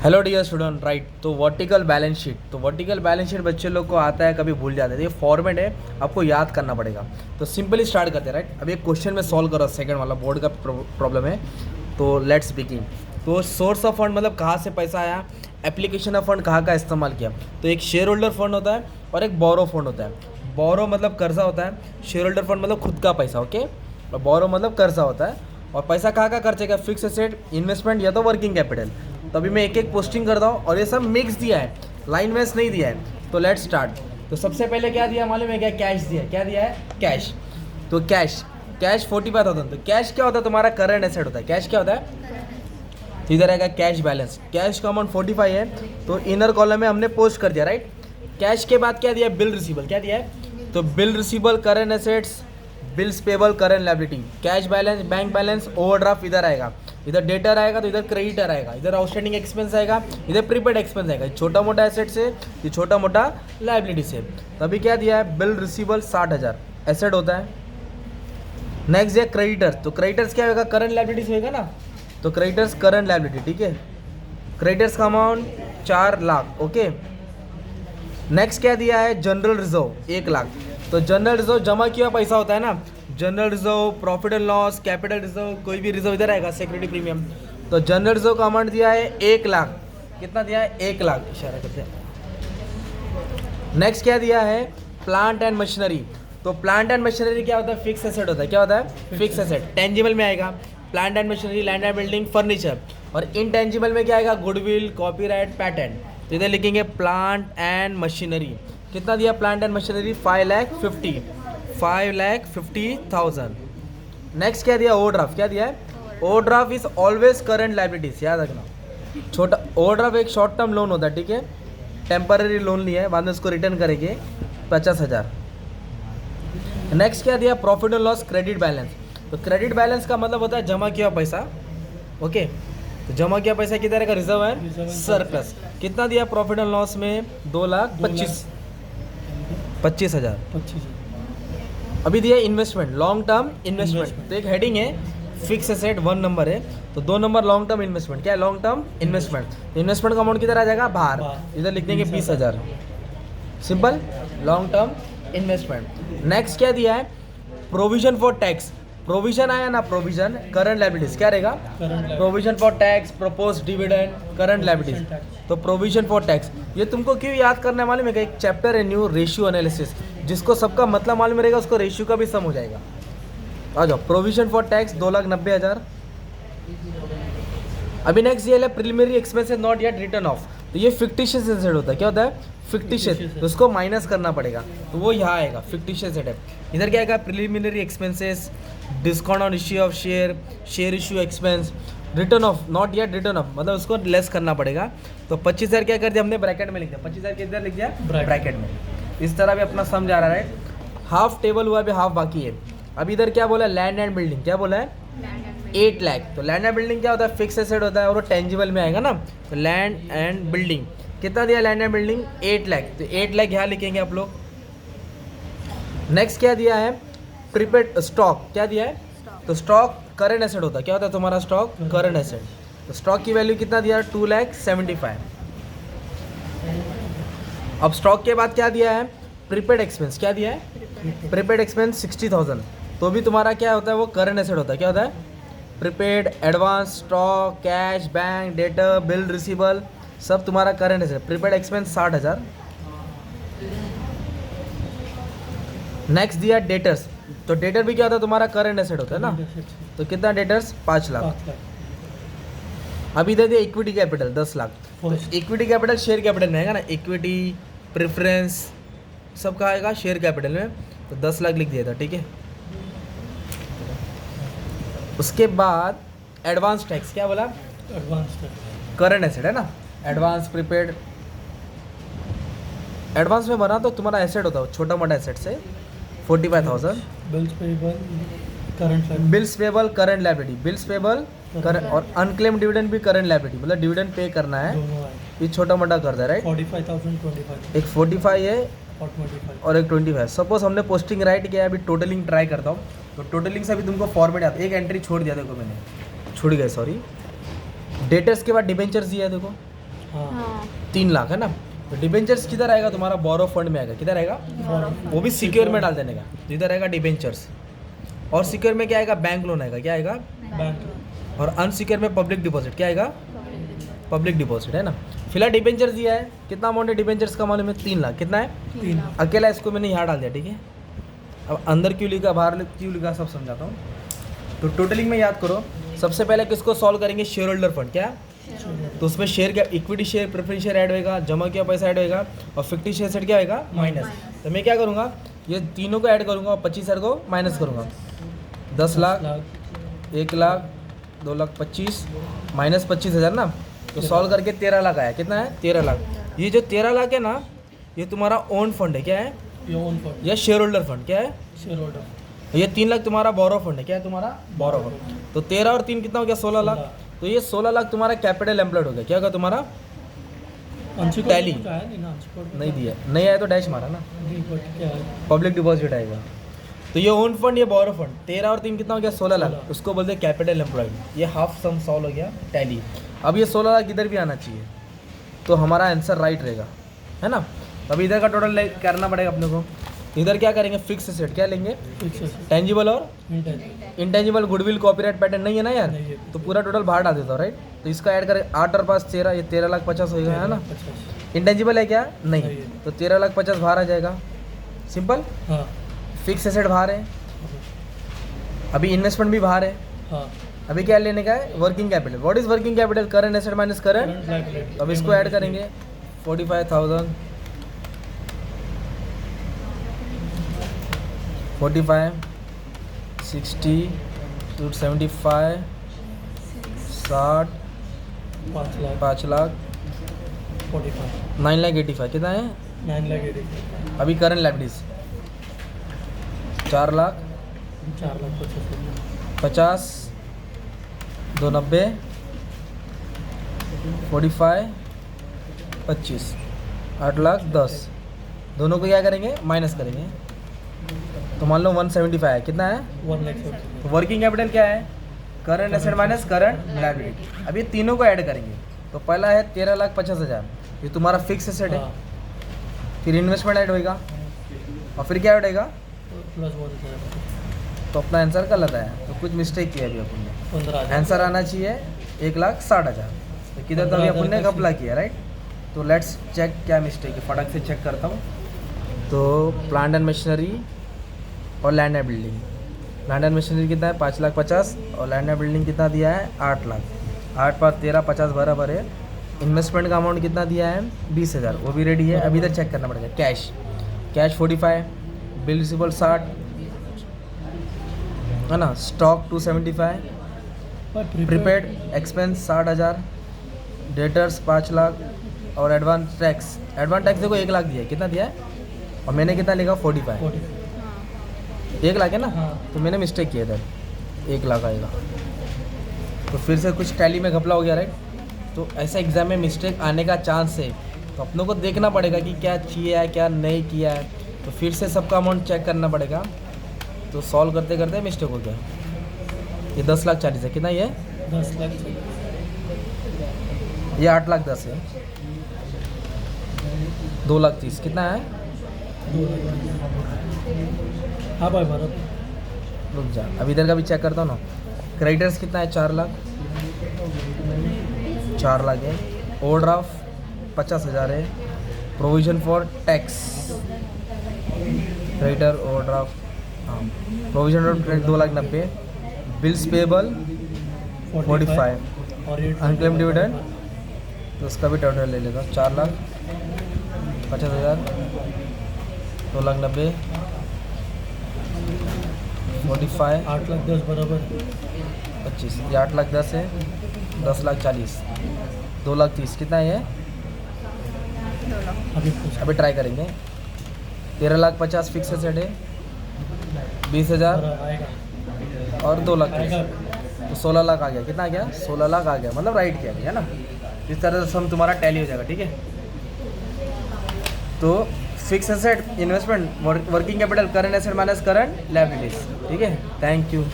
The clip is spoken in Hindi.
Hello dear student right. तो वर्टिकल बैलेंस शीट बच्चे लोग को आता है, कभी भूल जाते हैं। ये फॉर्मेट है, आपको याद करना पड़ेगा। तो सिंपली स्टार्ट करते हैं राइट। अभी एक क्वेश्चन में सॉल्व करो, सेकंड वाला बोर्ड का प्रॉब्लम है। तो लेट्स बिगिन। तो सोर्स ऑफ फंड मतलब कहाँ से पैसा आया, एप्लीकेशन ऑफ फंड कहाँ का इस्तेमाल किया। तो एक शेयर होल्डर फंड होता है और एक बोरो फंड होता है। बोरो मतलब कर्जा होता है, शेयर होल्डर फंड मतलब खुद का पैसा, ओके। और बोरो मतलब कर्जा होता है। और पैसा कहाँ का खर्चेगा, फिक्स एसेट, इन्वेस्टमेंट या तो वर्किंग कैपिटल। तो अभी मैं एक एक पोस्टिंग करता हूँ और ये सब मिक्स दिया है, लाइन वाइज नहीं दिया है। तो लेट्स स्टार्ट। तो सबसे पहले क्या दिया मालूम है क्या, कैश दिया। क्या दिया है, कैश। तो कैश 45,000। तो कैश क्या होता है, तुम्हारा करंट एसेट होता है। कैश क्या होता है, तो इधर आएगा कैश बैलेंस। कैश का अमाउंट 45 है, तो इनर कॉलम में हमने पोस्ट कर दिया राइट। कैश के बाद क्या दिया, बिल रिसीबल। क्या दिया है, तो bill receivable, current assets, bills payable, current liability, cash balance, bank balance, overdraft इधर आएगा। इधर डेटर आएगा तो इधर क्रेडिटर आएगा। इधर आउटस्टैंडिंग एक्सपेंस आएगा, इधर प्रीपेड एक्सपेंस आएगा। छोटा मोटा एसेट से, ये छोटा मोटा लायबिलिटी से। तभी क्या दिया है, बिल रिसीबल 60,000 एसेट होता है। नेक्स्ट है क्रेडिटर्स। तो क्रेडिटर्स क्या होगा, करंट लायबिलिटी होगा ना। तो क्रेडिटर्स करंट लायबिलिटी, ठीक है। क्रेडिटर्स का अमाउंट 4 लाख, ओके। नेक्स्ट क्या दिया है, जनरल रिजर्व 1 लाख। तो जनरल रिजर्व जमा किया पैसा होता है ना। General reserve, profit and loss, capital reserve, कोई भी रिजर्व इधर आएगा, सिक्योरिटी प्रीमियम। तो जनरल रिजर्व का अमाउंट दिया है 1 लाख। कितना दिया है, 1 लाख, इशारा करते हैं। नेक्स्ट क्या दिया है, प्लांट एंड मशीनरी। तो प्लांट एंड मशीनरी क्या होता है, फिक्स एसेट होता है। क्या होता है, फिक्स एसेट। टेंजिबल में आएगा plant and machinery, land and building, furniture. और इनटेंजिबल में क्या आएगा, गुडविल, कॉपीराइट, पैटेंट। तो इधर लिखेंगे प्लांट एंड मशीनरी। कितना दिया प्लांट एंड मशीनरी, 5,50,000। नेक्स्ट क्या दिया, ओवरड्राफ्ट। क्या दिया है, overdraft is always current liabilities, याद रखना। छोटा ओवरड्राफ्ट एक शॉर्ट टर्म लोन होता है, ठीक है। टेम्पररी लोन लिया है, बाद में उसको रिटर्न करेंगे 50,000। नेक्स्ट क्या दिया, profit and loss, credit balance. तो क्रेडिट बैलेंस का मतलब होता है जमा किया पैसा, ओके। तो जमा किया पैसा किधर रहेगा, रिजर्व है, सरप्लस। कितना दिया प्रॉफिट एंड लॉस में, 2,25,000। अभी दिया इन्वेस्टमेंट, लॉन्ग टर्म इन्वेस्टमेंट। तो एक हेडिंग है, फिक्स एसेट 1 नंबर है, तो 2 नंबर लॉन्ग टर्म इन्वेस्टमेंट। क्या है, लॉन्ग टर्म इन्वेस्टमेंट। इन्वेस्टमेंट का अमाउंट किधर आ जाएगा, बाहर। इधर लिख देंगे 20,000, simple, long term investment. Next क्या दिया है, प्रोविजन फॉर टैक्स। प्रोविजन आया ना, प्रोविजन, करंट लायबिलिटीज। क्या रहेगा, provision for tax, propose dividend, current liabilities. तो प्रोविजन फॉर टैक्स ये तुमको क्यों याद करने मालूम है, एक चैप्टर है न्यू, रेशियो एनालिसिस। जिसको सबका मतलब मालूम रहेगा उसको रेशियो का भी सम हो जाएगा। आ जाओ, प्रोविजन फॉर टैक्स 2,90,000। अभी नेक्स्ट ये है preliminary expenses not yet return of. तो ये फिक्टिशियस एसेट होता है। क्या होता है, फिक्टिशियस। तो उसको माइनस करना पड़ेगा, तो वो यहाँ आएगा, फिक्टिशियस एसेट है। इधर क्या आएगा, preliminary expenses, discount on issue of share, share issue expense, return of not yet return of, मतलब उसको लेस करना पड़ेगा। तो 25,000 क्या कर दिया हमने, ब्रैकेट में लिख दिया। 25,000 के इधर लिख दिया ब्रैकेट में। इस तरह भी अपना समझ आ रहा है। हाफ टेबल हुआ, अभी हाफ बाकी है। अभी इधर क्या बोला, लैंड एंड बिल्डिंग। क्या बोला है, 8 लाख। तो लैंड एंड बिल्डिंग क्या होता है, फिक्स एसेट होता है और वो टेंजिबल में आएगा ना। तो लैंड एंड बिल्डिंग कितना दिया, लैंड एंड बिल्डिंग 8 लाख। तो 8 लाख यहाँ लिखेंगे आप लोग। नेक्स्ट क्या दिया है, प्रीपेड स्टॉक। क्या दिया है, तो स्टॉक करंट एसेट होता है। क्या होता है तुम्हारा स्टॉक, करंट एसेट। तो स्टॉक की वैल्यू कितना दिया, 2,75,000। अब स्टॉक के बाद क्या दिया है, प्रीपेड एक्सपेंस। क्या दिया है, प्रीपेड एक्सपेंस 60,000। तो भी तुम्हारा क्या होता है, वो करंट एसेट होता है। क्या होता है, prepaid, advance, stock, cash, bank, debtor, bill receivable, सब तुम्हारा current asset. Prepaid expense 60,000। Next दिया डेटर्स। तो डेटर भी क्या होता है, तुम्हारा करंट एसेट होता है ना। तो कितना डेटर्स, 5 लाख। अभी दे दिया इक्विटी कैपिटल 10 लाख। तो इक्विटी कैपिटल शेयर कैपिटल में आएगा ना, इक्विटी, प्रेफरेंस सब का आएगा शेयर कैपिटल में। तो 10 लाख लिख दिया था, ठीक है। उसके बाद एडवांस टैक्स। क्या बोला, एडवांस टैक्स, करंट एसेट है ना। एडवांस, प्रीपेड, एडवांस में बना तो तुम्हारा एसेट होता है, छोटा मोटा एसेट से 45,000। Bills payable, current liability, bills payable, current liability, bills payable current, और अनक्लेम डिविडेंड भी करंट लायबिलिटी, मतलब डिविडेंड पे करना है। दोनों आए। ये छोटा मोटा कर्जा है राइट। 45,000, 25 एक 45 है और 25। और एक 25। सपोज हमने पोस्टिंग राइट किया है, अभी टोटलिंग ट्राई करता हूँ। तो टोटलिंग से अभी तुमको फॉर्मेट आता है। एक एंट्री छोड़ दिया, देखो मैंने छूट गया, सॉरी। डेटर्स के बाद डिबेंचर्स दिया है, देखो हाँ हाँ 3 लाख है ना। तो डिबेंचर्स किधर आएगा तुम्हारा, बोरो फंड में आएगा, किधर आएगा, वो भी सिक्योर में डाल देने का, जिधर आएगा डिबेंचर्स। और सिक्योर में क्या आएगा, बैंक लोन आएगा, क्या आएगा, बैंक और अनसिक्योर में पब्लिक डिपॉजिट, क्या आएगा, पब्लिक डिपॉजिट है ना। फिलहाल डिबेंचर्स दिया है, कितना अमाउंट है डिबेंचर्स का मालूम है, 3 लाख, कितना है, 3 लाख अकेला इसको मैंने यहाँ डाल दिया, ठीक है। अब अंदर क्यों लिखा बाहर क्यों लिखा सब समझाता हूँ। तो टोटलिंग में याद करो, सबसे पहले किसको सॉल्व करेंगे, शेयर होल्डर फंड, क्या, तो उसमें शेयर क्या, equity share, preference share add होएगा, जमा किया पैसा ऐड होएगा, और फिफ्टी शेयर सेट क्या होएगा, माइनस। तो मैं क्या करूँगा, ये तीनों को ऐड करूँगा और 25,000 को माइनस करूँगा। 10 लाख, 1 लाख, 2 लाख 25, माइनस 25,000 ना। तो सॉल्व करके 13 लाख आया, कितना है, 13 लाख। ये जो 13 लाख है ना, ये तुम्हारा ओन फंड है, क्या है, ये ओन फंड या शेयर होल्डर फंड, क्या है, शेयर होल्डर ये 3 लाख तुम्हारा बोरो फंड है, क्या है तुम्हारा, बोरो फंड। तो 13 और 3 कितना हो गया, 16 लाख। तो ये 16 लाख तुम्हारा कैपिटल एम्प्लॉयड हो गया, क्या होगा तुम्हारा, Tally। आया नहीं ना अनसिक्योर्ड नहीं दिया, नहीं आया तो डैश मारा ना, क्या है पब्लिक डिपॉजिट आएगा। तो ये ओन फंड, ये बोरो फंड, 13 और 3 कितना हो गया, 16 लाख, 16। उसको बोलते हैं कैपिटल एम्प्लॉयड। ये हाफ सम सॉल्व हो गया, टैली। अब ये 16 लाख इधर भी आना चाहिए, तो हमारा आंसर राइट रहेगा, है ना। अब इधर का टोटल करना पड़ेगा अपने को। इधर क्या करेंगे, फिक्स एसेट क्या लेंगे, टेंजिबल और इंटेंजिबल, गुडविल, कॉपीराइट, पैटर्न नहीं है ना यार, नहीं है। तो पूरा टोटल बाहर डाल देता हूँ, राइट। तो इसका ऐड करें 8 और 5 13, ये 13 लाख 50 होगा, है ना। इंटेंजिबल है क्या, नहीं, नहीं है। तो 13 लाख 50 बाहर आ जाएगा, सिंपल। हाँ फिक्स एसेट बाहर है, अभी इन्वेस्टमेंट भी बाहर है। हाँ अभी क्या लेने का है, working capital. What is working capital, current asset minus current. Current liability अब इसको ऐड करेंगे 45,000, 45, 60, 275, 60, 5 लाख 5 लाख, 45 9 लाख 85, कितना है 9 लाख 85 अभी करंट लाइबिलिटीज, 4 लाख 4 लाख 55 50, 290, 45, 25, 8 लाख 10, दोनों को क्या करेंगे, माइनस करेंगे। तो मान लो 175 है, कितना है, 1 लाख 70 तो वर्किंग कैपिटल क्या है, current asset minus current liability. अब ये तीनों को ऐड करेंगे, तो पहला है 13 लाख 50,000, ये तुम्हारा फिक्स एसेट है। हाँ फिर इन्वेस्टमेंट ऐड होएगा, और फिर क्या ऐड होएगा, प्लस 1 तो अपना आंसर गलत है, तो कुछ मिस्टेक किया अभी अपन ने। 15,000 आंसर आना चाहिए 1,60,000, तो किधर तो अभी अपन ने घपला किया, राइट। तो लेट्स चेक क्या मिस्टेक है, फटक से चेक करता हूँ। तो प्लांट एंड मशीनरी और land and building, land and machinery कितना है 5 लाख 50, और लैंड एंड बिल्डिंग कितना दिया है 8 लाख, 8 पाँच 13, 50 बराबर है। इन्वेस्टमेंट का अमाउंट कितना दिया है 20,000, वो भी रेडी है। अभी इधर चेक करना पड़ेगा, कैश 45, बिल रिसिबल 60 है ना, stock 275, prepaid expense 60,000, debtors 5 lakh, और एडवांस टैक्स देखो 1 लाख दिया है, कितना दिया है, और मैंने कितना लिखा 45, 1 लाख है ना, हाँ। तो मैंने मिस्टेक किया इधर, 1 लाख आएगा। तो फिर से कुछ टैली में घपला हो गया, राइट। तो ऐसा एग्ज़ाम में मिस्टेक आने का चांस है, तो अपनों को देखना पड़ेगा कि क्या किया है क्या नहीं किया है। तो फिर से सबका अमाउंट चेक करना पड़ेगा। तो सॉल्व करते करते मिस्टेक हो गया। ये 10 लाख 40 है, कितना ये 10 लाख ये 8 लाख 10 है, 2 लाख 30 कितना है, 2 लाख हाँ भाई बराबर रुक जा अभी इधर का भी चेक करता हूँ ना। क्रेडिटर्स कितना है 4 लाख, 4 लाख है। ओवरड्राफ्ट 50,000 है। Provision for tax, creditor overdraft, हाँ provision for tax 2,90,000। Bills payable 45, और ये अनक्लेम डिविडेंड तो उसका भी टोटल ले लेगा 4 लाख 50,000, 2,90,000, 45, 8 लाख 10 बराबर 25, ये 8 लाख 10 है, 10 लाख 40, 2 लाख 30 कितना है ये, अभी कुछ अभी ट्राई करेंगे। 13 लाख 50 फिक्स सेट है, 20,000 आएगा और 2 लाख 30, आएगा तो 16 लाख आ गया। कितना आ गया 16 लाख आ गया, मतलब राइट किया गया है ना। इस तरह से हम तुम्हारा टैली हो जाएगा, ठीक है। तो fix asset, investment, working capital, current asset minus current liabilities, ठीक है। Thank you.